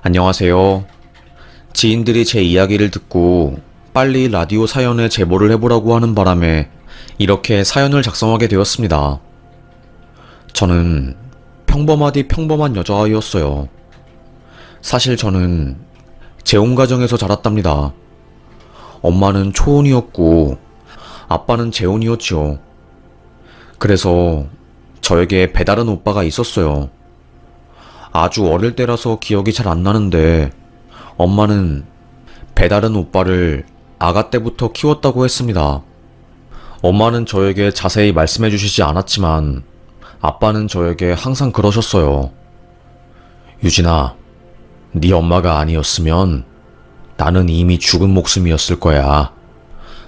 안녕하세요. 지인들이 제 이야기를 듣고 빨리 라디오 사연에 제보를 해보라고 하는 바람에 이렇게 사연을 작성하게 되었습니다. 저는 평범하디 평범한 여자아이였어요. 사실 저는 재혼 가정에서 자랐답니다. 엄마는 초혼이었고 아빠는 재혼이었지요. 그래서 저에게 배다른 오빠가 있었어요. 아주 어릴 때라서 기억이 잘 안 나는데 엄마는 배다른 오빠를 아가 때부터 키웠다고 했습니다. 엄마는 저에게 자세히 말씀해 주시지 않았지만 아빠는 저에게 항상 그러셨어요. 유진아, 네 엄마가 아니었으면 나는 이미 죽은 목숨이었을 거야.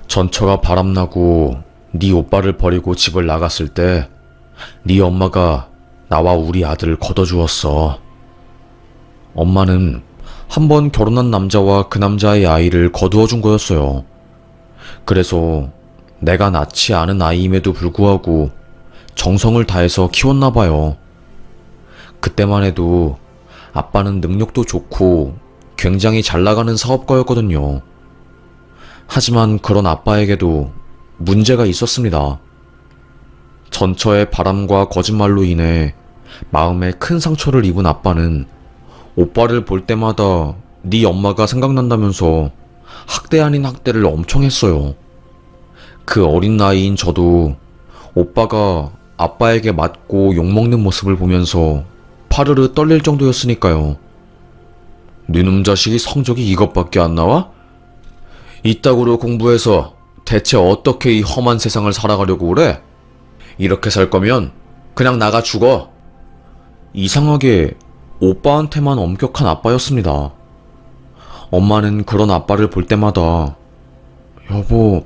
전처가 바람나고 네 오빠를 버리고 집을 나갔을 때 네 엄마가 나와 우리 아들을 거둬주었어. 엄마는 한 번 결혼한 남자와 그 남자의 아이를 거두어 준 거였어요. 그래서 내가 낳지 않은 아이임에도 불구하고 정성을 다해서 키웠나 봐요. 그때만 해도 아빠는 능력도 좋고 굉장히 잘 나가는 사업가였거든요. 하지만 그런 아빠에게도 문제가 있었습니다. 전처의 바람과 거짓말로 인해 마음에 큰 상처를 입은 아빠는 오빠를 볼 때마다 네 엄마가 생각난다면서 학대 아닌 학대를 엄청 했어요. 그 어린 나이인 저도 오빠가 아빠에게 맞고 욕먹는 모습을 보면서 파르르 떨릴 정도였으니까요. 네놈 자식이 성적이 이것밖에 안 나와? 이따구로 공부해서 대체 어떻게 이 험한 세상을 살아가려고 그래? 이렇게 살 거면 그냥 나가 죽어. 이상하게 오빠한테만 엄격한 아빠였습니다. 엄마는 그런 아빠를 볼 때마다 여보,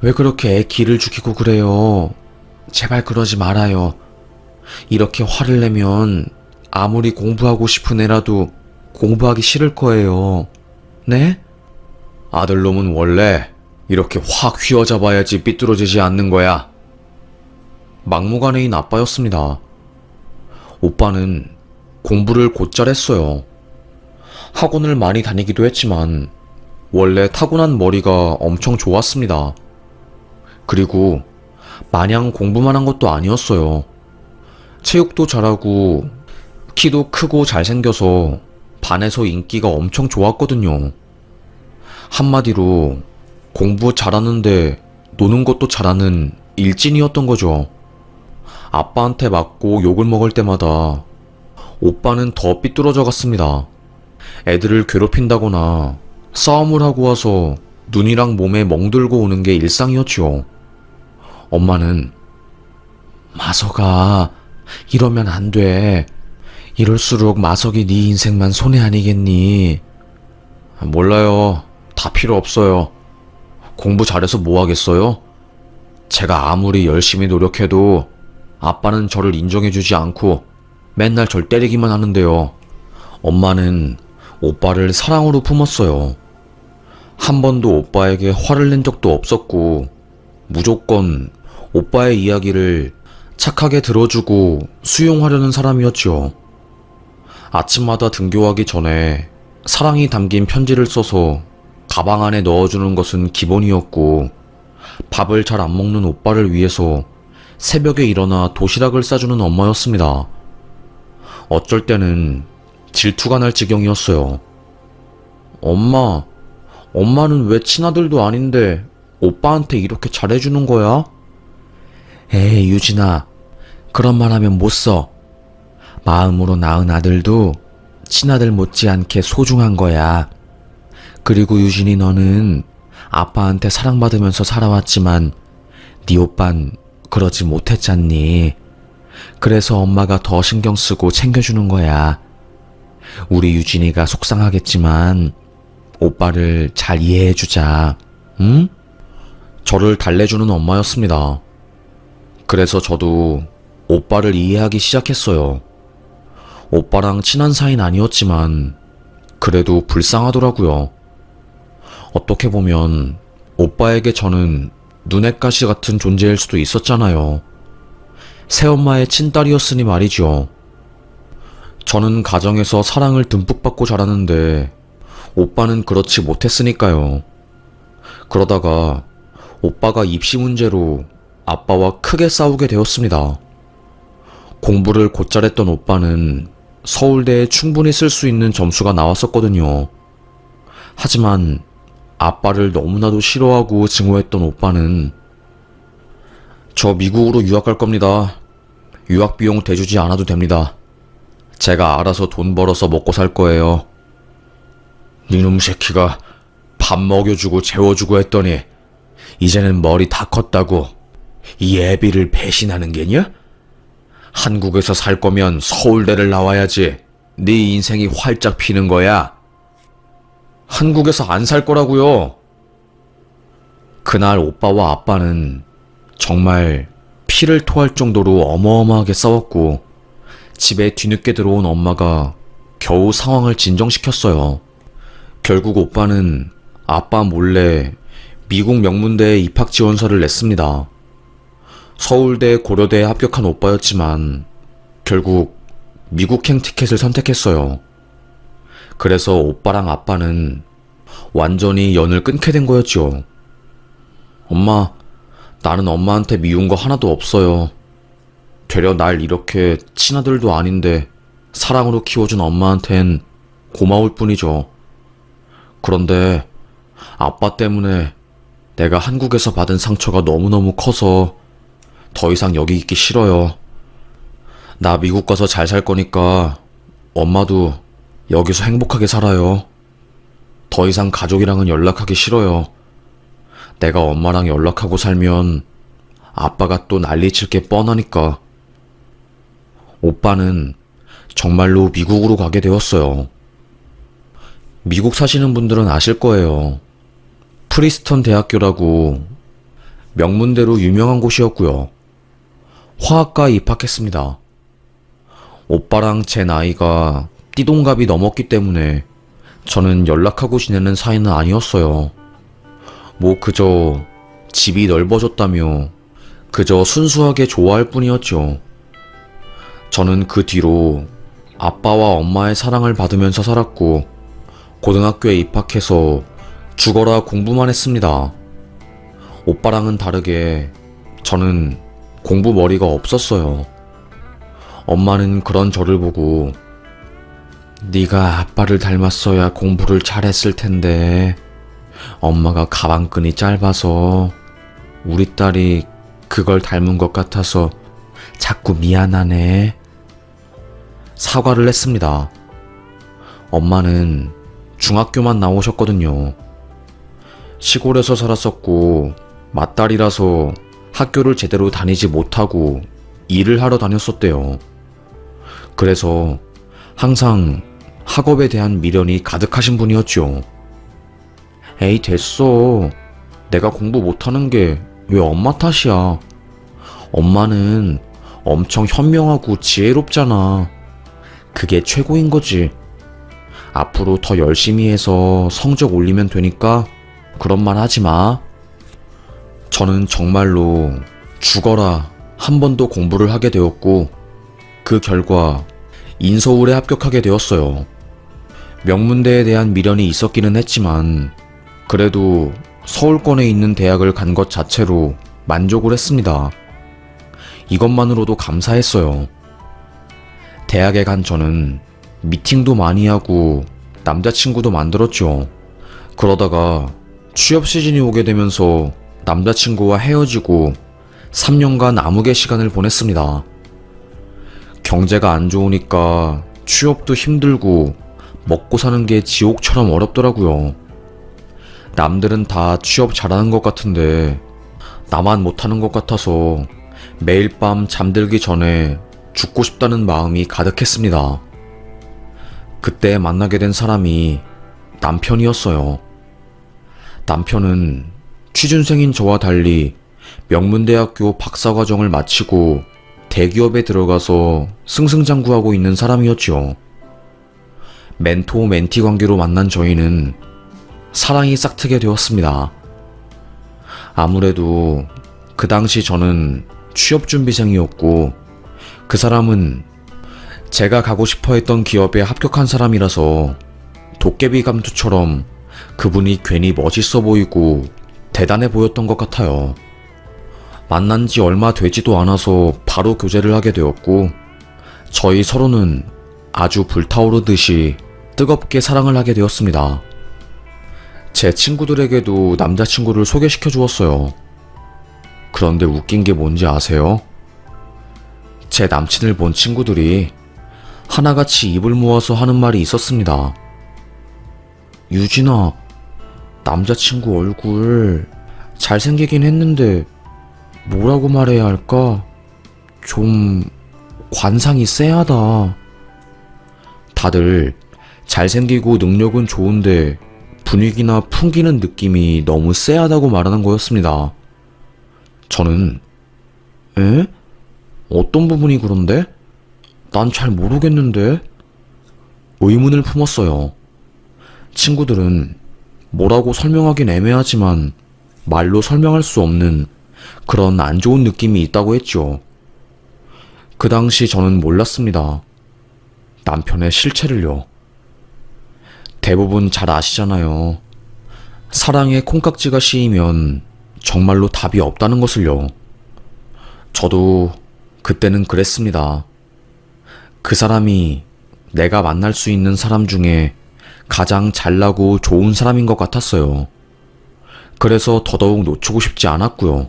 왜 그렇게 애 기를 죽이고 그래요? 제발 그러지 말아요. 이렇게 화를 내면 아무리 공부하고 싶은 애라도 공부하기 싫을 거예요. 네? 아들놈은 원래 이렇게 확 휘어잡아야지 삐뚤어지지 않는 거야. 막무가내인 아빠였습니다. 오빠는 공부를 곧잘 했어요. 학원을 많이 다니기도 했지만 원래 타고난 머리가 엄청 좋았습니다. 그리고 마냥 공부만 한 것도 아니었어요. 체육도 잘하고 키도 크고 잘생겨서 반에서 인기가 엄청 좋았거든요. 한마디로 공부 잘하는데 노는 것도 잘하는 일진이었던 거죠. 아빠한테 맞고 욕을 먹을 때마다 오빠는 더 삐뚤어져 갔습니다. 애들을 괴롭힌다거나 싸움을 하고 와서 눈이랑 몸에 멍들고 오는 게 일상이었죠. 엄마는 마석아, 이러면 안 돼. 이럴수록 마석이 네 인생만 손해 아니겠니? 몰라요. 다 필요 없어요. 공부 잘해서 뭐 하겠어요? 제가 아무리 열심히 노력해도 아빠는 저를 인정해주지 않고 맨날 절 때리기만 하는데요. 엄마는 오빠를 사랑으로 품었어요. 한 번도 오빠에게 화를 낸 적도 없었고 무조건 오빠의 이야기를 착하게 들어주고 수용하려는 사람이었죠. 아침마다 등교하기 전에 사랑이 담긴 편지를 써서 가방 안에 넣어주는 것은 기본이었고 밥을 잘 안 먹는 오빠를 위해서 새벽에 일어나 도시락을 싸주는 엄마였습니다. 어쩔 때는 질투가 날 지경이었어요. 엄마는 왜 친아들도 아닌데 오빠한테 이렇게 잘해주는 거야? 에이, 유진아, 그런 말 하면 못 써. 마음으로 낳은 아들도 친아들 못지않게 소중한 거야. 그리고 유진이, 너는 아빠한테 사랑받으면서 살아왔지만 네 오빤 그러지 못했잖니. 그래서 엄마가 더 신경 쓰고 챙겨주는 거야. 우리 유진이가 속상하겠지만 오빠를 잘 이해해주자. 응? 저를 달래주는 엄마였습니다. 그래서 저도 오빠를 이해하기 시작했어요. 오빠랑 친한 사이는 아니었지만 그래도 불쌍하더라고요. 어떻게 보면 오빠에게 저는 눈엣 가시 같은 존재일 수도 있었잖아요. 새엄마의 친딸이었으니 말이죠. 저는 가정에서 사랑을 듬뿍 받고 자랐는데 오빠는 그렇지 못했으니까요. 그러다가 오빠가 입시 문제로 아빠와 크게 싸우게 되었습니다. 공부를 곧잘 했던 오빠는 서울대에 충분히 쓸 수 있는 점수가 나왔었거든요. 하지만 아빠를 너무나도 싫어하고 증오했던 오빠는 저 미국으로 유학 갈 겁니다. 유학 비용 대주지 않아도 됩니다. 제가 알아서 돈 벌어서 먹고 살 거예요. 니놈 새끼가 밥 먹여주고 재워주고 했더니 이제는 머리 다 컸다고 이 애비를 배신하는 게냐? 한국에서 살 거면 서울대를 나와야지. 네 인생이 활짝 피는 거야. 한국에서 안 살 거라고요. 그날 오빠와 아빠는 정말 피를 토할 정도로 어마어마하게 싸웠고 집에 뒤늦게 들어온 엄마가 겨우 상황을 진정시켰어요. 결국 오빠는 아빠 몰래 미국 명문대에 입학 지원서를 냈습니다. 서울대, 고려대에 합격한 오빠였지만 결국 미국행 티켓을 선택했어요. 그래서 오빠랑 아빠는 완전히 연을 끊게 된 거였죠. 엄마, 나는 엄마한테 미운 거 하나도 없어요. 되려 날 이렇게 친아들도 아닌데 사랑으로 키워준 엄마한텐 고마울 뿐이죠. 그런데 아빠 때문에 내가 한국에서 받은 상처가 너무너무 커서 더 이상 여기 있기 싫어요. 나 미국 가서 잘 살 거니까 엄마도 여기서 행복하게 살아요. 더 이상 가족이랑은 연락하기 싫어요. 내가 엄마랑 연락하고 살면 아빠가 또 난리칠 게 뻔하니까. 오빠는 정말로 미국으로 가게 되었어요. 미국 사시는 분들은 아실 거예요. 프리스턴 대학교라고 명문대로 유명한 곳이었고요. 화학과에 입학했습니다. 오빠랑 제 나이가 띠동갑이 넘었기 때문에 저는 연락하고 지내는 사이는 아니었어요. 뭐 그저 집이 넓어졌다며 그저 순수하게 좋아할 뿐이었죠. 저는 그 뒤로 아빠와 엄마의 사랑을 받으면서 살았고 고등학교에 입학해서 죽어라 공부만 했습니다. 오빠랑은 다르게 저는 공부 머리가 없었어요. 엄마는 그런 저를 보고 네가 아빠를 닮았어야 공부를 잘했을 텐데 엄마가 가방끈이 짧아서 우리 딸이 그걸 닮은 것 같아서 자꾸 미안하네. 사과를 했습니다. 엄마는 중학교만 나오셨거든요. 시골에서 살았었고 맏딸이라서 학교를 제대로 다니지 못하고 일을 하러 다녔었대요. 그래서 항상 학업에 대한 미련이 가득하신 분이었죠. 에이 됐어. 내가 공부 못하는 게 왜 엄마 탓이야. 엄마는 엄청 현명하고 지혜롭잖아. 그게 최고인 거지. 앞으로 더 열심히 해서 성적 올리면 되니까 그런 말 하지 마. 저는 정말로 죽어라 한 번 더 공부를 하게 되었고 그 결과 인서울에 합격하게 되었어요. 명문대에 대한 미련이 있었기는 했지만 그래도 서울권에 있는 대학을 간 것 자체로 만족을 했습니다. 이것만으로도 감사했어요. 대학에 간 저는 미팅도 많이 하고 남자친구도 만들었죠. 그러다가 취업 시즌이 오게 되면서 남자친구와 헤어지고 3년간 암흑의 시간을 보냈습니다. 경제가 안 좋으니까 취업도 힘들고 먹고 사는 게 지옥처럼 어렵더라고요. 남들은 다 취업 잘하는 것 같은데 나만 못하는 것 같아서 매일 밤 잠들기 전에 죽고 싶다는 마음이 가득했습니다. 그때 만나게 된 사람이 남편이었어요. 남편은 취준생인 저와 달리 명문대학교 박사과정을 마치고 대기업에 들어가서 승승장구하고 있는 사람이었죠. 멘토 멘티 관계로 만난 저희는 사랑이 싹트게 되었습니다. 아무래도 그 당시 저는 취업준비생이었고 그 사람은 제가 가고 싶어 했던 기업에 합격한 사람이라서 도깨비 감투처럼 그분이 괜히 멋있어 보이고 대단해 보였던 것 같아요. 만난 지 얼마 되지도 않아서 바로 교제를 하게 되었고, 저희 서로는 아주 불타오르듯이 뜨겁게 사랑을 하게 되었습니다. 제 친구들에게도 남자친구를 소개시켜 주었어요. 그런데 웃긴 게 뭔지 아세요? 제 남친을 본 친구들이 하나같이 입을 모아서 하는 말이 있었습니다. 유진아, 남자친구 얼굴 잘생기긴 했는데 뭐라고 말해야 할까? 좀 관상이 쎄하다. 다들 잘생기고 능력은 좋은데 분위기나 풍기는 느낌이 너무 쎄하다고 말하는 거였습니다. 저는 에? 어떤 부분이 그런데? 난 잘 모르겠는데? 의문을 품었어요. 친구들은 뭐라고 설명하긴 애매하지만 말로 설명할 수 없는 그런 안 좋은 느낌이 있다고 했죠. 그 당시 저는 몰랐습니다. 남편의 실체를요. 대부분 잘 아시잖아요. 사랑에 콩깍지가 씌이면 정말로 답이 없다는 것을요. 저도 그때는 그랬습니다. 그 사람이 내가 만날 수 있는 사람 중에 가장 잘나고 좋은 사람인 것 같았어요. 그래서 더더욱 놓치고 싶지 않았고요.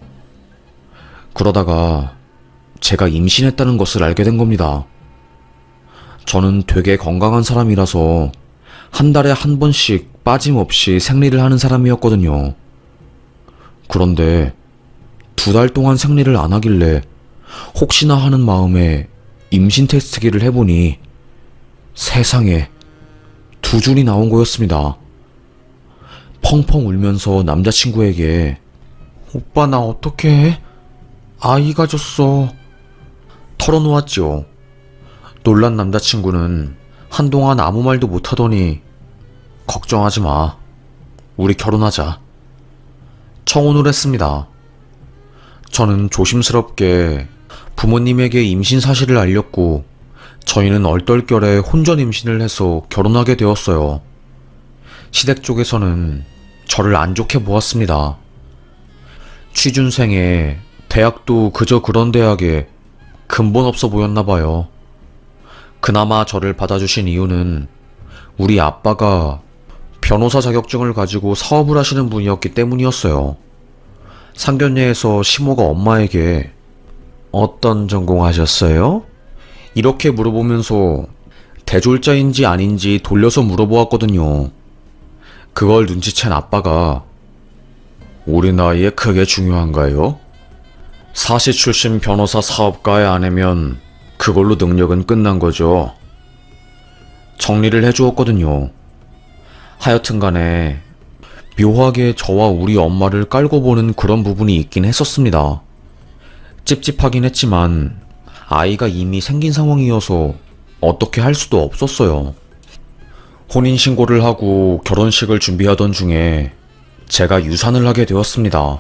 그러다가 제가 임신했다는 것을 알게 된 겁니다. 저는 되게 건강한 사람이라서 한 달에 한 번씩 빠짐없이 생리를 하는 사람이었거든요. 그런데 2달 동안 생리를 안 하길래 혹시나 하는 마음에 임신 테스트기를 해보니 세상에 2줄이 나온 거였습니다. 펑펑 울면서 남자친구에게 오빠 나 어떡해? 아이 가졌어. 털어놓았죠. 놀란 남자친구는 한동안 아무 말도 못하더니 걱정하지 마. 우리 결혼하자. 청혼을 했습니다. 저는 조심스럽게 부모님에게 임신 사실을 알렸고 저희는 얼떨결에 혼전 임신을 해서 결혼하게 되었어요. 시댁 쪽에서는 저를 안 좋게 보았습니다. 취준생에 대학도 그저 그런 대학에 근본 없어 보였나 봐요. 그나마 저를 받아주신 이유는 우리 아빠가 변호사 자격증을 가지고 사업을 하시는 분이었기 때문이었어요. 상견례에서 시모가 엄마에게 어떤 전공하셨어요? 이렇게 물어보면서 대졸자인지 아닌지 돌려서 물어보았거든요. 그걸 눈치챈 아빠가 우리 나이에 그게 중요한가요? 사시 출신 변호사 사업가의 아내면 그걸로 능력은 끝난 거죠. 정리를 해주었거든요. 하여튼 간에 묘하게 저와 우리 엄마를 깔고 보는 그런 부분이 있긴 했었습니다. 찝찝하긴 했지만 아이가 이미 생긴 상황이어서 어떻게 할 수도 없었어요. 혼인신고를 하고 결혼식을 준비하던 중에 제가 유산을 하게 되었습니다.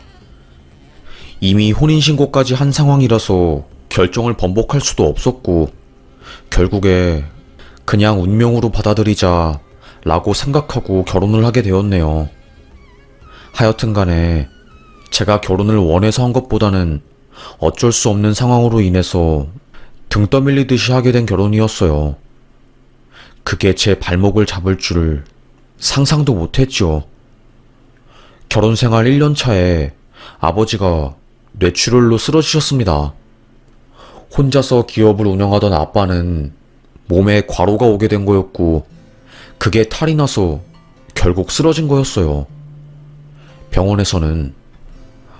이미 혼인신고까지 한 상황이라서 결정을 번복할 수도 없었고 결국에 그냥 운명으로 받아들이자 라고 생각하고 결혼을 하게 되었네요. 하여튼 간에 제가 결혼을 원해서 한 것보다는 어쩔 수 없는 상황으로 인해서 등 떠밀리듯이 하게 된 결혼이었어요. 그게 제 발목을 잡을 줄을 상상도 못했죠. 결혼 생활 1년 차에 아버지가 뇌출혈로 쓰러지셨습니다. 혼자서 기업을 운영하던 아빠는 몸에 과로가 오게 된 거였고 그게 탈이 나서 결국 쓰러진 거였어요. 병원에서는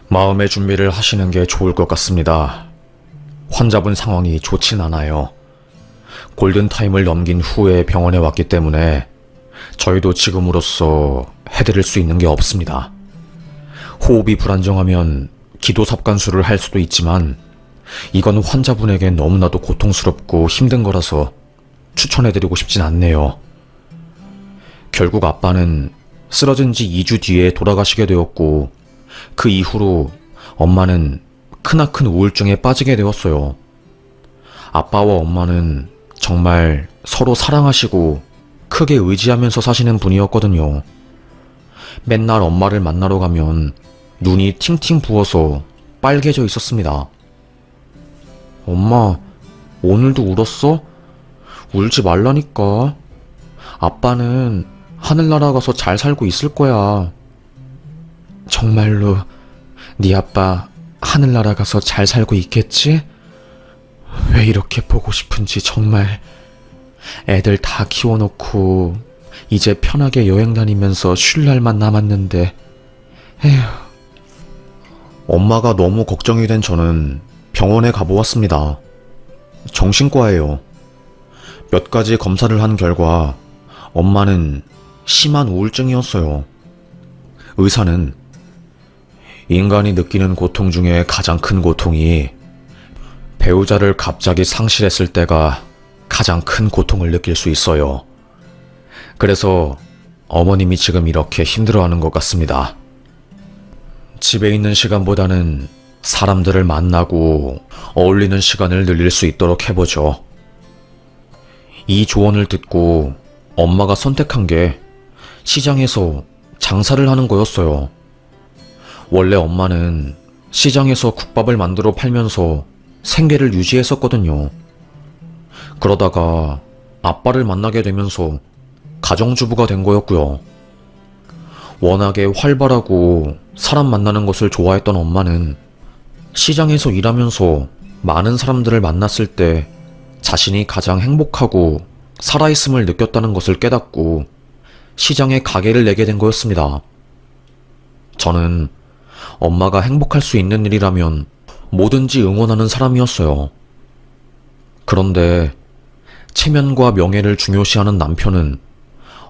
마음의 준비를 하시는 게 좋을 것 같습니다. 환자분 상황이 좋진 않아요. 골든타임을 넘긴 후에 병원에 왔기 때문에 저희도 지금으로서 해드릴 수 있는 게 없습니다. 호흡이 불안정하면 기도삽관술을 할 수도 있지만 이건 환자분에게 너무나도 고통스럽고 힘든 거라서 추천해드리고 싶진 않네요. 결국 아빠는 쓰러진 지 2주 뒤에 돌아가시게 되었고 그 이후로 엄마는 크나큰 우울증에 빠지게 되었어요. 아빠와 엄마는 정말 서로 사랑하시고 크게 의지하면서 사시는 분이었거든요. 맨날 엄마를 만나러 가면 눈이 팅팅 부어서 빨개져 있었습니다. 엄마, 오늘도 울었어? 울지 말라니까. 아빠는 하늘나라 가서 잘 살고 있을 거야. 정말로 네 아빠 하늘나라 가서 잘 살고 있겠지? 왜 이렇게 보고 싶은지 정말. 애들 다 키워놓고 이제 편하게 여행 다니면서 쉴 날만 남았는데. 에휴. 엄마가 너무 걱정이 된 저는 병원에 가보았습니다. 정신과예요. 몇 가지 검사를 한 결과 엄마는 심한 우울증이었어요. 의사는 인간이 느끼는 고통 중에 가장 큰 고통이 배우자를 갑자기 상실했을 때가 가장 큰 고통을 느낄 수 있어요. 그래서 어머님이 지금 이렇게 힘들어하는 것 같습니다. 집에 있는 시간보다는 사람들을 만나고 어울리는 시간을 늘릴 수 있도록 해보죠. 이 조언을 듣고 엄마가 선택한 게 시장에서 장사를 하는 거였어요. 원래 엄마는 시장에서 국밥을 만들어 팔면서 생계를 유지했었거든요. 그러다가 아빠를 만나게 되면서 가정주부가 된 거였고요. 워낙에 활발하고 사람 만나는 것을 좋아했던 엄마는 시장에서 일하면서 많은 사람들을 만났을 때 자신이 가장 행복하고 살아있음을 느꼈다는 것을 깨닫고 시장에 가게를 내게 된 거였습니다. 저는 엄마가 행복할 수 있는 일이라면 뭐든지 응원하는 사람이었어요. 그런데 체면과 명예를 중요시하는 남편은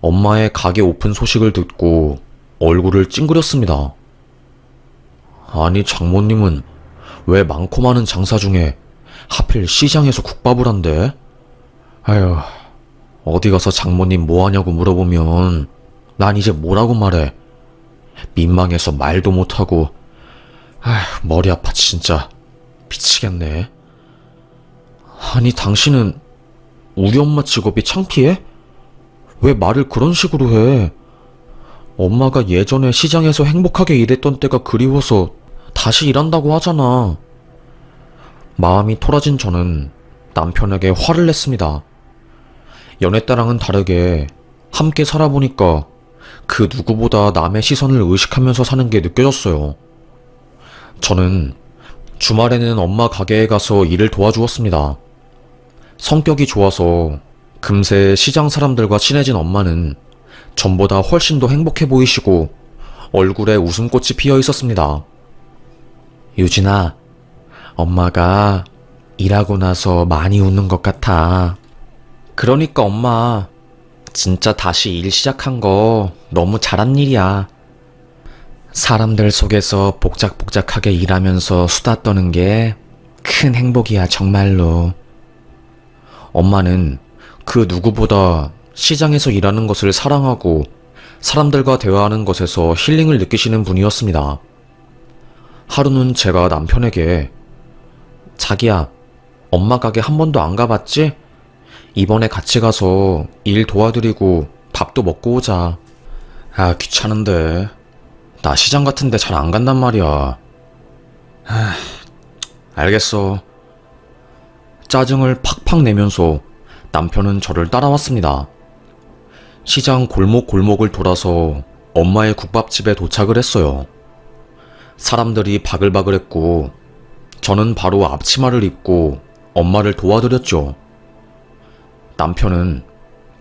엄마의 가게 오픈 소식을 듣고 얼굴을 찡그렸습니다. 아니, 장모님은 왜 많고 많은 장사 중에 하필 시장에서 국밥을 한대? 아휴, 어디 가서 장모님 뭐 하냐고 물어보면 난 이제 뭐라고 말해. 민망해서 말도 못하고. 아휴, 머리 아파 진짜. 미치겠네. 아니, 당신은 우리 엄마 직업이 창피해? 왜 말을 그런 식으로 해? 엄마가 예전에 시장에서 행복하게 일했던 때가 그리워서 다시 일한다고 하잖아. 마음이 토라진 저는 남편에게 화를 냈습니다. 연애 때랑은 다르게 함께 살아보니까 그 누구보다 남의 시선을 의식하면서 사는 게 느껴졌어요. 저는 주말에는 엄마 가게에 가서 일을 도와주었습니다. 성격이 좋아서 금세 시장 사람들과 친해진 엄마는 전보다 훨씬 더 행복해 보이시고 얼굴에 웃음꽃이 피어 있었습니다. 유진아, 엄마가 일하고 나서 많이 웃는 것 같아. 그러니까 엄마, 진짜 다시 일 시작한 거 너무 잘한 일이야. 사람들 속에서 복작복작하게 일하면서 수다 떠는 게 큰 행복이야, 정말로. 엄마는 그 누구보다 시장에서 일하는 것을 사랑하고 사람들과 대화하는 것에서 힐링을 느끼시는 분이었습니다. 하루는 제가 남편에게 자기야, 엄마 가게 한 번도 안 가봤지? 이번에 같이 가서 일 도와드리고 밥도 먹고 오자. 아, 귀찮은데. 나 시장 같은데 잘 안 간단 말이야. 알겠어. 짜증을 팍팍 내면서 남편은 저를 따라왔습니다. 시장 골목골목을 돌아서 엄마의 국밥집에 도착을 했어요. 사람들이 바글바글했고 저는 바로 앞치마를 입고 엄마를 도와드렸죠. 남편은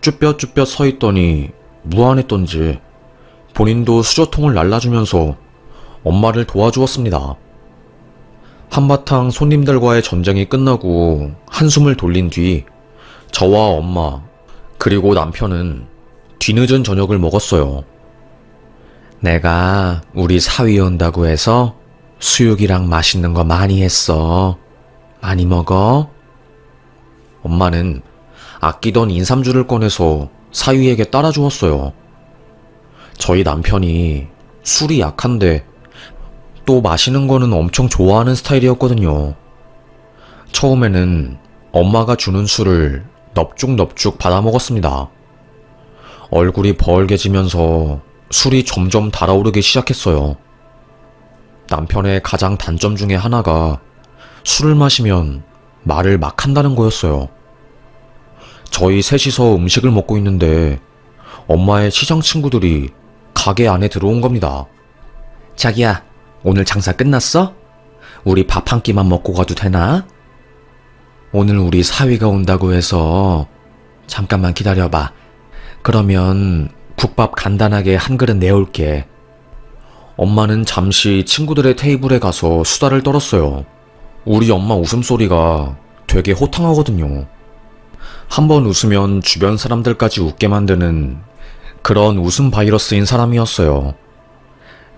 쭈뼛쭈뼛 서 있더니 무안했던지 본인도 수저통을 날라주면서 엄마를 도와주었습니다. 한바탕 손님들과의 전쟁이 끝나고 한숨을 돌린 뒤 저와 엄마 그리고 남편은 뒤늦은 저녁을 먹었어요. 내가 우리 사위 온다고 해서 수육이랑 맛있는 거 많이 했어. 많이 먹어. 엄마는 아끼던 인삼주를 꺼내서 사위에게 따라주었어요. 저희 남편이 술이 약한데 또 마시는 거는 엄청 좋아하는 스타일이었거든요. 처음에는 엄마가 주는 술을 넙죽넙죽 받아먹었습니다. 얼굴이 벌게지면서 술이 점점 달아오르기 시작했어요. 남편의 가장 단점 중에 하나가 술을 마시면 말을 막 한다는 거였어요. 저희 셋이서 음식을 먹고 있는데 엄마의 시장 친구들이 가게 안에 들어온 겁니다. 자기야, 오늘 장사 끝났어? 우리 밥 한 끼만 먹고 가도 되나? 오늘 우리 사위가 온다고 해서 잠깐만 기다려봐. 그러면 국밥 간단하게 한 그릇 내올게. 엄마는 잠시 친구들의 테이블에 가서 수다를 떨었어요. 우리 엄마 웃음소리가 되게 호탕하거든요. 한번 웃으면 주변 사람들까지 웃게 만드는 그런 웃음 바이러스인 사람이었어요.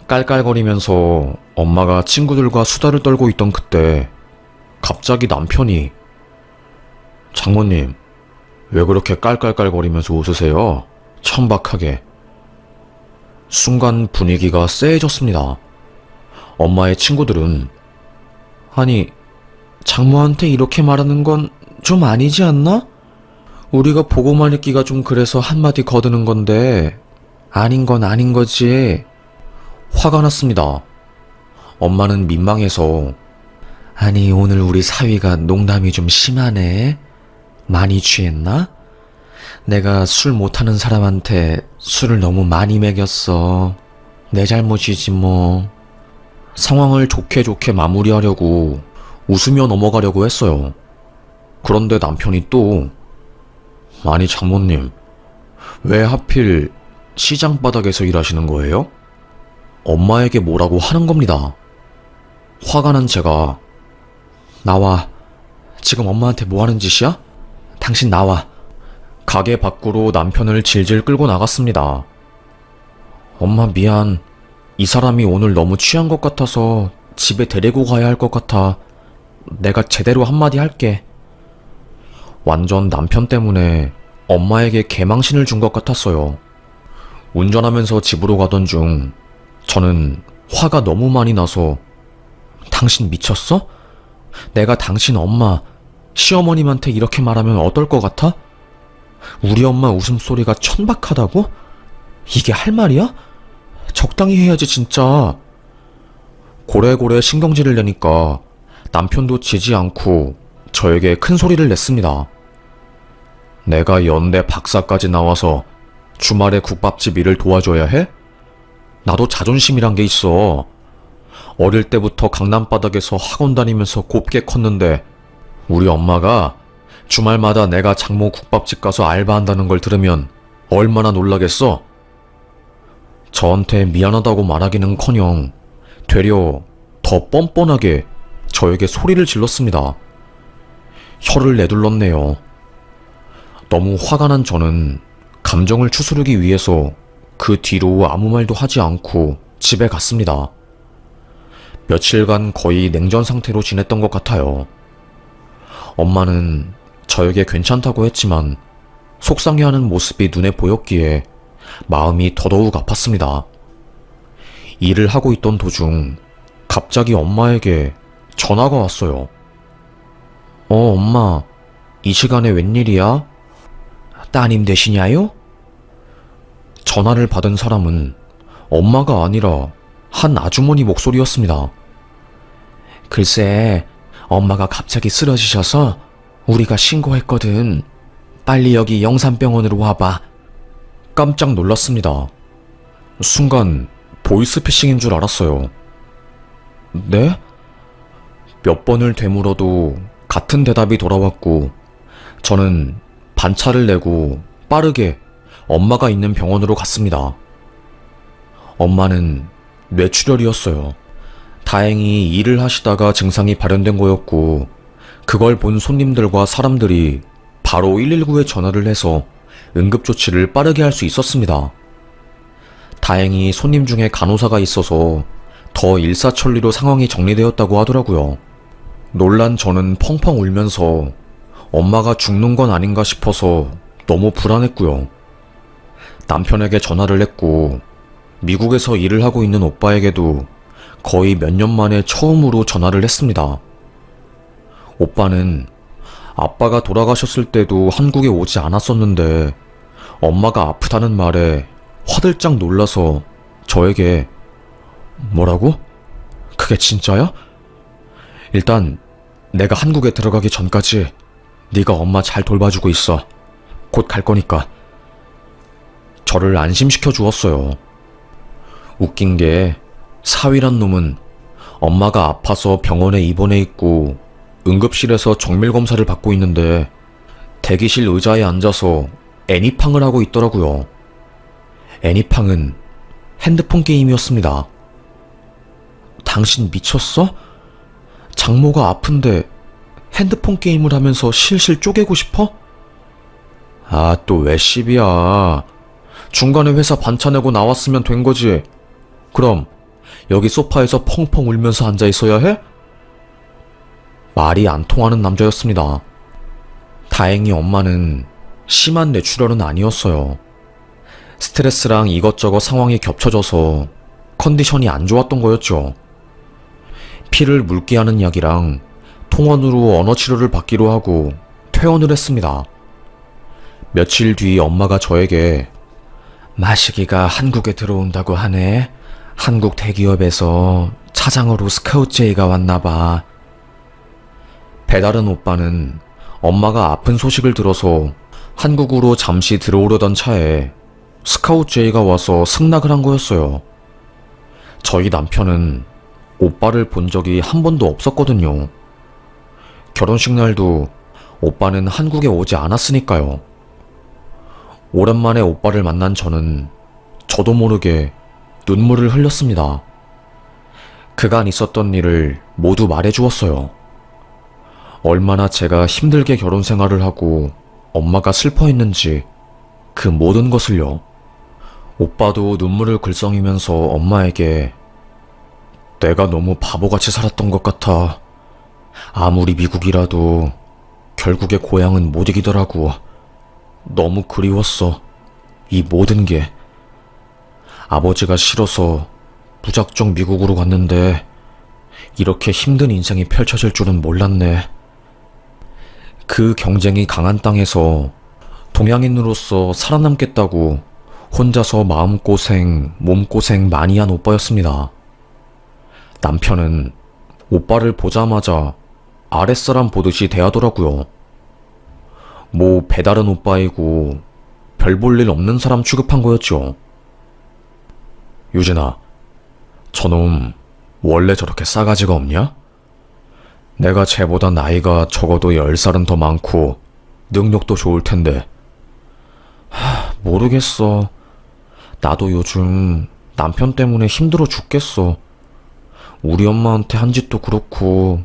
깔깔거리면서 엄마가 친구들과 수다를 떨고 있던 그때 갑자기 남편이 장모님, 왜 그렇게 깔깔깔거리면서 웃으세요? 천박하게. 순간 분위기가 쎄해졌습니다. 엄마의 친구들은 아니, 장모한테 이렇게 말하는 건 좀 아니지 않나? 우리가 보고만 있기가 좀 그래서 한마디 거드는 건데 아닌 건 아닌 거지. 화가 났습니다. 엄마는 민망해서 아니, 오늘 우리 사위가 농담이 좀 심하네. 많이 취했나? 내가 술 못하는 사람한테 술을 너무 많이 먹였어. 내 잘못이지 뭐. 상황을 좋게 마무리하려고 웃으며 넘어가려고 했어요. 그런데 남편이 또 아니 장모님, 왜 하필 시장 바닥에서 일하시는 거예요? 엄마에게 뭐라고 하는 겁니다. 화가 난 제가 나와. 지금 엄마한테 뭐 하는 짓이야? 당신 나와. 가게 밖으로 남편을 질질 끌고 나갔습니다. 엄마 미안. 이 사람이 오늘 너무 취한 것 같아서 집에 데리고 가야 할 것 같아. 내가 제대로 한마디 할게. 완전 남편 때문에 엄마에게 개망신을 준 것 같았어요. 운전하면서 집으로 가던 중 저는 화가 너무 많이 나서 당신 미쳤어? 내가 당신 엄마, 시어머님한테 이렇게 말하면 어떨 것 같아? 우리 엄마 웃음소리가 천박하다고? 이게 할 말이야? 적당히 해야지 진짜. 고래고래 신경질을 내니까 남편도 지지 않고 저에게 큰 소리를 냈습니다. 내가 연대 박사까지 나와서 주말에 국밥집 일을 도와줘야 해? 나도 자존심이란 게 있어. 어릴 때부터 강남바닥에서 학원 다니면서 곱게 컸는데 우리 엄마가 주말마다 내가 장모 국밥집 가서 알바한다는 걸 들으면 얼마나 놀라겠어? 저한테 미안하다고 말하기는커녕 되려 더 뻔뻔하게 저에게 소리를 질렀습니다. 혀를 내둘렀네요. 너무 화가 난 저는 감정을 추스르기 위해서 그 뒤로 아무 말도 하지 않고 집에 갔습니다. 며칠간 거의 냉전 상태로 지냈던 것 같아요. 엄마는 저에게 괜찮다고 했지만 속상해하는 모습이 눈에 보였기에 마음이 더더욱 아팠습니다. 일을 하고 있던 도중 갑자기 엄마에게 전화가 왔어요. 엄마, 이 시간에 웬일이야? 따님 되시냐요? 전화를 받은 사람은 엄마가 아니라 한 아주머니 목소리였습니다. 글쎄, 엄마가 갑자기 쓰러지셔서 우리가 신고했거든. 빨리 여기 영산병원으로 와봐. 깜짝 놀랐습니다. 순간 보이스피싱인 줄 알았어요. 네? 몇 번을 되물어도 같은 대답이 돌아왔고 저는 반차를 내고 빠르게 엄마가 있는 병원으로 갔습니다. 엄마는 뇌출혈이었어요. 다행히 일을 하시다가 증상이 발현된 거였고 그걸 본 손님들과 사람들이 바로 119에 전화를 해서 응급조치를 빠르게 할 수 있었습니다. 다행히 손님 중에 간호사가 있어서 더 일사천리로 상황이 정리되었다고 하더라고요. 놀란 저는 펑펑 울면서 엄마가 죽는 건 아닌가 싶어서 너무 불안했고요. 남편에게 전화를 했고 미국에서 일을 하고 있는 오빠에게도 거의 몇 년 만에 처음으로 전화를 했습니다. 오빠는 아빠가 돌아가셨을 때도 한국에 오지 않았었는데 엄마가 아프다는 말에 화들짝 놀라서 저에게 뭐라고? 그게 진짜야? 일단 내가 한국에 들어가기 전까지 네가 엄마 잘 돌봐주고 있어. 곧 갈 거니까. 저를 안심시켜 주었어요. 웃긴 게 사위란 놈은 엄마가 아파서 병원에 입원해 있고 응급실에서 정밀검사를 받고 있는데 대기실 의자에 앉아서 애니팡을 하고 있더라고요. 애니팡은 핸드폰 게임이었습니다. 당신 미쳤어? 장모가 아픈데 핸드폰 게임을 하면서 실실 쪼개고 싶어? 아, 또 왜 시비야. 중간에 회사 반차 내고 나왔으면 된 거지. 그럼 여기 소파에서 펑펑 울면서 앉아 있어야 해? 말이 안 통하는 남자였습니다. 다행히 엄마는 심한 뇌출혈은 아니었어요. 스트레스랑 이것저것 상황이 겹쳐져서 컨디션이 안 좋았던 거였죠. 피를 묽게 하는 약이랑 통원으로 언어 치료를 받기로 하고 퇴원을 했습니다. 며칠 뒤 엄마가 저에게 마식이가 한국에 들어온다고 하네. 한국 대기업에서 차장으로 스카우트제의가 왔나봐. 배다른 오빠는 엄마가 아픈 소식을 들어서 한국으로 잠시 들어오려던 차에 스카우트제의가 와서 승낙을 한 거였어요. 저희 남편은 오빠를 본 적이 한 번도 없었거든요. 결혼식 날도 오빠는 한국에 오지 않았으니까요. 오랜만에 오빠를 만난 저는 저도 모르게 눈물을 흘렸습니다. 그간 있었던 일을 모두 말해주었어요. 얼마나 제가 힘들게 결혼 생활을 하고 엄마가 슬퍼했는지 그 모든 것을요. 오빠도 눈물을 글썽이면서 엄마에게 내가 너무 바보같이 살았던 것 같아. 아무리 미국이라도 결국에 고향은 못 이기더라고. 너무 그리웠어. 이 모든 게. 아버지가 싫어서 무작정 미국으로 갔는데 이렇게 힘든 인생이 펼쳐질 줄은 몰랐네. 그 경쟁이 강한 땅에서 동양인으로서 살아남겠다고 혼자서 마음고생, 몸고생 많이 한 오빠였습니다. 남편은 오빠를 보자마자 아랫사람 보듯이 대하더라고요. 뭐 배다른 오빠이고 별 볼 일 없는 사람 취급한 거였죠. 유진아, 저놈 원래 저렇게 싸가지가 없냐? 내가 쟤보다 나이가 적어도 10살은 더 많고 능력도 좋을 텐데. 모르겠어. 나도 요즘 남편 때문에 힘들어 죽겠어. 우리 엄마한테 한 짓도 그렇고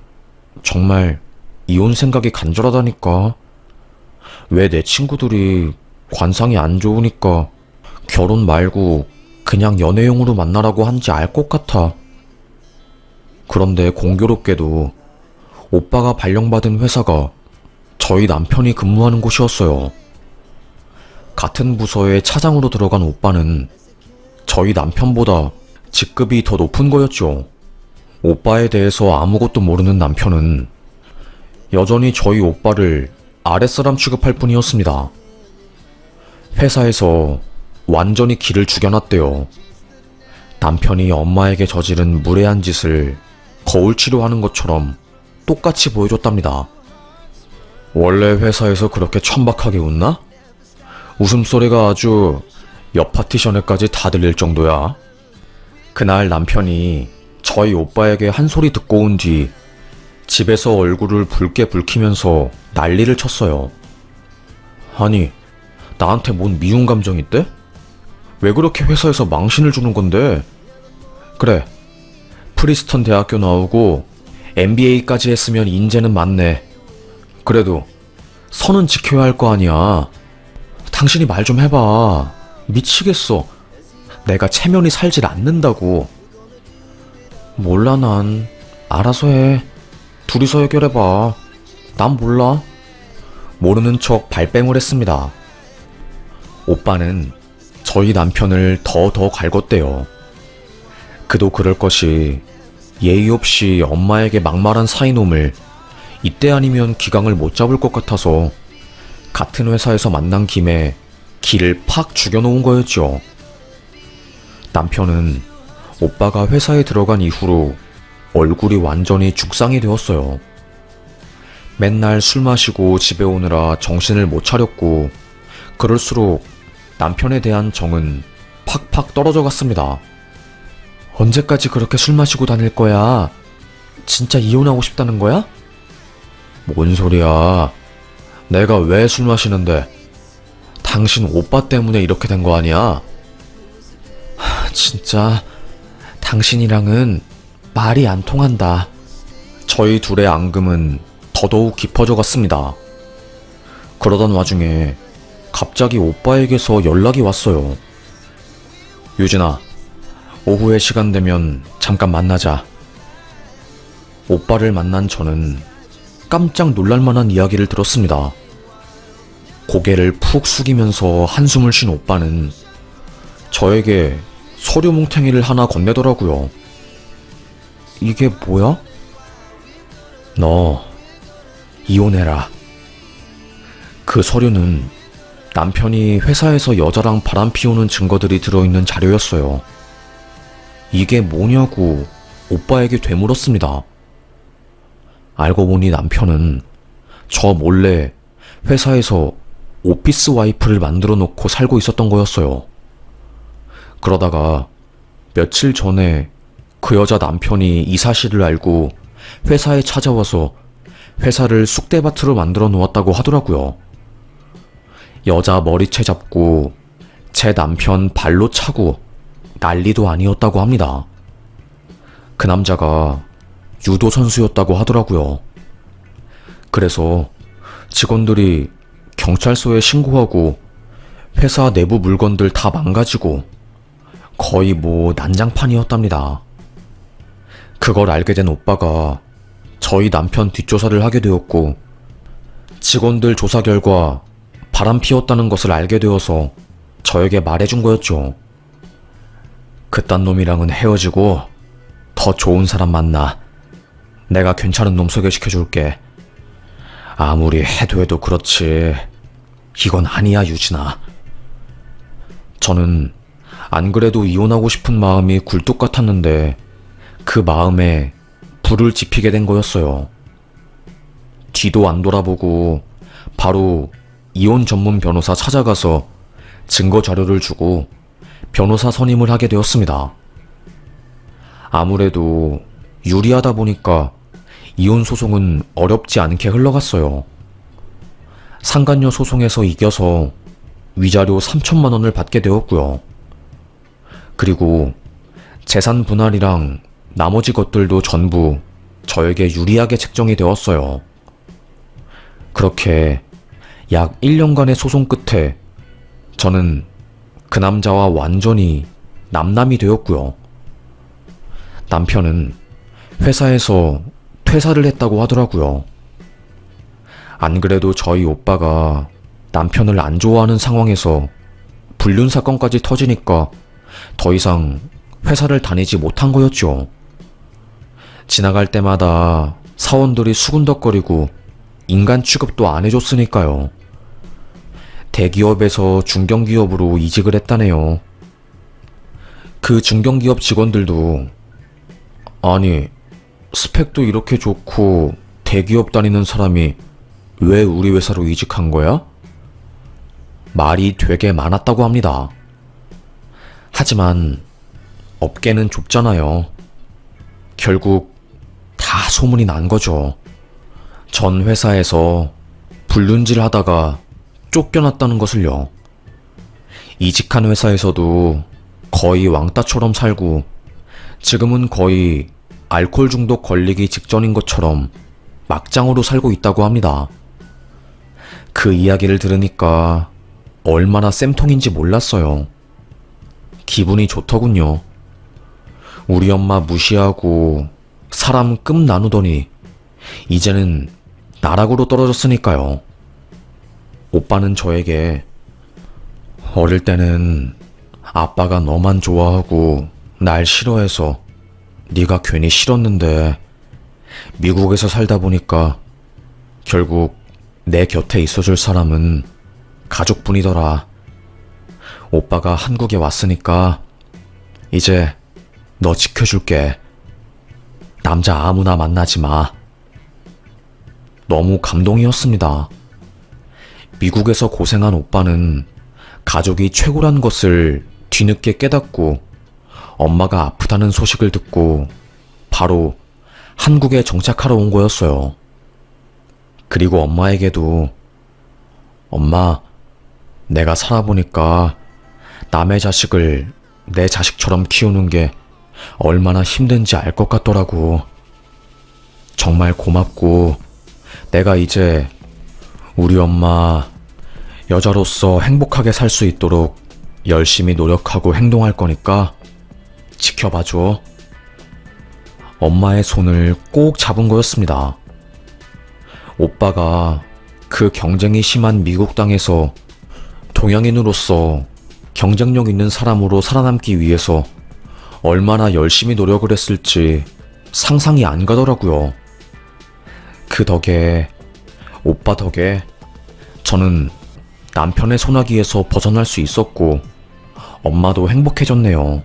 정말 이혼 생각이 간절하다니까. 왜 내 친구들이 관상이 안 좋으니까 결혼 말고 그냥 연애용으로 만나라고 한지 알 것 같아. 그런데 공교롭게도 오빠가 발령받은 회사가 저희 남편이 근무하는 곳이었어요. 같은 부서에 차장으로 들어간 오빠는 저희 남편보다 직급이 더 높은 거였죠. 오빠에 대해서 아무것도 모르는 남편은 여전히 저희 오빠를 아랫사람 취급할 뿐이었습니다. 회사에서 완전히 기를 죽여놨대요. 남편이 엄마에게 저지른 무례한 짓을 거울 치료하는 것처럼 똑같이 보여줬답니다. 원래 회사에서 그렇게 천박하게 웃나? 웃음소리가 아주 옆 파티션에까지 다 들릴 정도야. 그날 남편이 저희 오빠에게 한 소리 듣고 온 뒤 집에서 얼굴을 붉게 붉히면서 난리를 쳤어요. 아니, 나한테 뭔 미운 감정 있대? 왜 그렇게 회사에서 망신을 주는 건데? 그래, 프리스턴 대학교 나오고 MBA까지 했으면 인재는 많네. 그래도 선은 지켜야 할 거 아니야. 당신이 말 좀 해봐. 미치겠어. 내가 체면이 살질 않는다고. 몰라, 난. 알아서 해. 둘이서 해결해봐. 난 몰라. 모르는 척 발뺌을 했습니다. 오빠는 저희 남편을 더 갈궜대요. 그도 그럴 것이 예의 없이 엄마에게 막말한 사이놈을 이때 아니면 기강을 못 잡을 것 같아서 같은 회사에서 만난 김에 기를 팍 죽여놓은 거였죠. 남편은 오빠가 회사에 들어간 이후로 얼굴이 완전히 죽상이 되었어요. 맨날 술 마시고 집에 오느라 정신을 못 차렸고, 그럴수록 남편에 대한 정은 팍팍 떨어져 갔습니다. 언제까지 그렇게 술 마시고 다닐 거야? 진짜 이혼하고 싶다는 거야? 뭔 소리야. 내가 왜 술 마시는데? 당신 오빠 때문에 이렇게 된 거 아니야? 진짜 당신이랑은 말이 안 통한다. 저희 둘의 앙금은 더더욱 깊어져 갔습니다. 그러던 와중에 갑자기 오빠에게서 연락이 왔어요. 유진아, 오후에 시간 되면 잠깐 만나자. 오빠를 만난 저는 깜짝 놀랄만한 이야기를 들었습니다. 고개를 푹 숙이면서 한숨을 쉰 오빠는 저에게 서류 뭉탱이를 하나 건네더라고요. 이게 뭐야? 너 이혼해라. 그 서류는 남편이 회사에서 여자랑 바람 피우는 증거들이 들어있는 자료였어요. 이게 뭐냐고 오빠에게 되물었습니다. 알고 보니 남편은 저 몰래 회사에서 오피스 와이프를 만들어 놓고 살고 있었던 거였어요. 그러다가 며칠 전에 그 여자 남편이 이 사실을 알고 회사에 찾아와서 회사를 쑥대밭으로 만들어 놓았다고 하더라고요. 여자 머리채 잡고 제 남편 발로 차고 난리도 아니었다고 합니다. 그 남자가 유도 선수였다고 하더라고요. 그래서 직원들이 경찰서에 신고하고 회사 내부 물건들 다 망가지고 거의 난장판이었답니다. 그걸 알게 된 오빠가 저희 남편 뒷조사를 하게 되었고, 직원들 조사 결과 바람 피웠다는 것을 알게 되어서 저에게 말해준 거였죠. 그딴 놈이랑은 헤어지고 더 좋은 사람 만나. 내가 괜찮은 놈 소개시켜줄게. 아무리 해도 그렇지. 이건 아니야, 유진아. 저는 안 그래도 이혼하고 싶은 마음이 굴뚝 같았는데 그 마음에 불을 지피게 된 거였어요. 뒤도 안 돌아보고 바로 이혼 전문 변호사 찾아가서 증거 자료를 주고 변호사 선임을 하게 되었습니다. 아무래도 유리하다 보니까 이혼 소송은 어렵지 않게 흘러갔어요. 상간녀 소송에서 이겨서 위자료 3천만 원을 받게 되었고요. 그리고 재산 분할이랑 나머지 것들도 전부 저에게 유리하게 책정이 되었어요. 그렇게 약 1년간의 소송 끝에 저는 그 남자와 완전히 남남이 되었고요. 남편은 회사에서 퇴사를 했다고 하더라고요. 안 그래도 저희 오빠가 남편을 안 좋아하는 상황에서 불륜 사건까지 터지니까 더 이상 회사를 다니지 못한 거였죠. 지나갈 때마다 사원들이 수군덕거리고 인간 취급도 안 해줬으니까요. 대기업에서 중견기업으로 이직을 했다네요. 그 중견기업 직원들도 아니, 스펙도 이렇게 좋고 대기업 다니는 사람이 왜 우리 회사로 이직한 거야? 말이 되게 많았다고 합니다. 하지만 업계는 좁잖아요. 결국 다 소문이 난 거죠. 전 회사에서 불륜질 하다가 쫓겨났다는 것을요. 이직한 회사에서도 거의 왕따처럼 살고 지금은 거의 알코올 중독 걸리기 직전인 것처럼 막장으로 살고 있다고 합니다. 그 이야기를 들으니까 얼마나 쌤통인지 몰랐어요. 기분이 좋더군요. 우리 엄마 무시하고 사람 끔 나누더니 이제는 나락으로 떨어졌으니까요. 오빠는 저에게 어릴 때는 아빠가 너만 좋아하고 날 싫어해서 네가 괜히 싫었는데 미국에서 살다 보니까 결국 내 곁에 있어줄 사람은 가족뿐이더라. 오빠가 한국에 왔으니까 이제 너 지켜줄게. 남자 아무나 만나지 마. 너무 감동이었습니다. 미국에서 고생한 오빠는 가족이 최고란 것을 뒤늦게 깨닫고 엄마가 아프다는 소식을 듣고 바로 한국에 정착하러 온 거였어요. 그리고 엄마에게도 엄마, 내가 살아보니까 남의 자식을 내 자식처럼 키우는 게 얼마나 힘든지 알 것 같더라고. 정말 고맙고 내가 이제 우리 엄마 여자로서 행복하게 살 수 있도록 열심히 노력하고 행동할 거니까 지켜봐줘. 엄마의 손을 꼭 잡은 거였습니다. 오빠가 그 경쟁이 심한 미국 땅에서 동양인으로서 경쟁력 있는 사람으로 살아남기 위해서 얼마나 열심히 노력을 했을지 상상이 안 가더라고요. 그 덕에, 오빠 덕에 저는 남편의 소나기에서 벗어날 수 있었고 엄마도 행복해졌네요.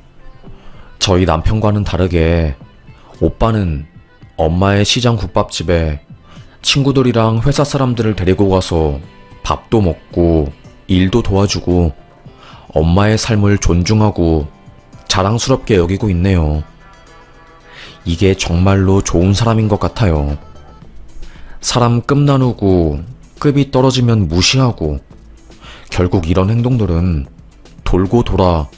저희 남편과는 다르게 오빠는 엄마의 시장 국밥집에 친구들이랑 회사 사람들을 데리고 가서 밥도 먹고 일도 도와주고 엄마의 삶을 존중하고 자랑스럽게 여기고 있네요. 이게 정말로 좋은 사람인 것 같아요. 사람 급 나누고 급이 떨어지면 무시하고 결국 이런 행동들은 돌고 돌아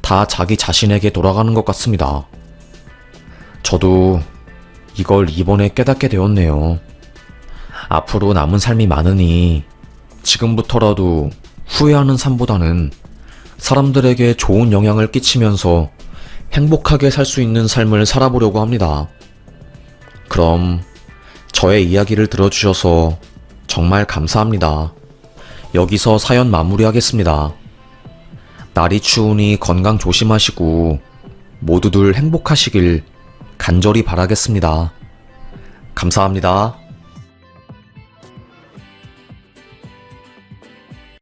다 자기 자신에게 돌아가는 것 같습니다. 저도 이걸 이번에 깨닫게 되었네요. 앞으로 남은 삶이 많으니 지금부터라도 후회하는 삶보다는 사람들에게 좋은 영향을 끼치면서 행복하게 살 수 있는 삶을 살아보려고 합니다. 그럼 저의 이야기를 들어주셔서 정말 감사합니다. 여기서 사연 마무리하겠습니다. 날이 추우니 건강 조심하시고 모두들 행복하시길 간절히 바라겠습니다. 감사합니다.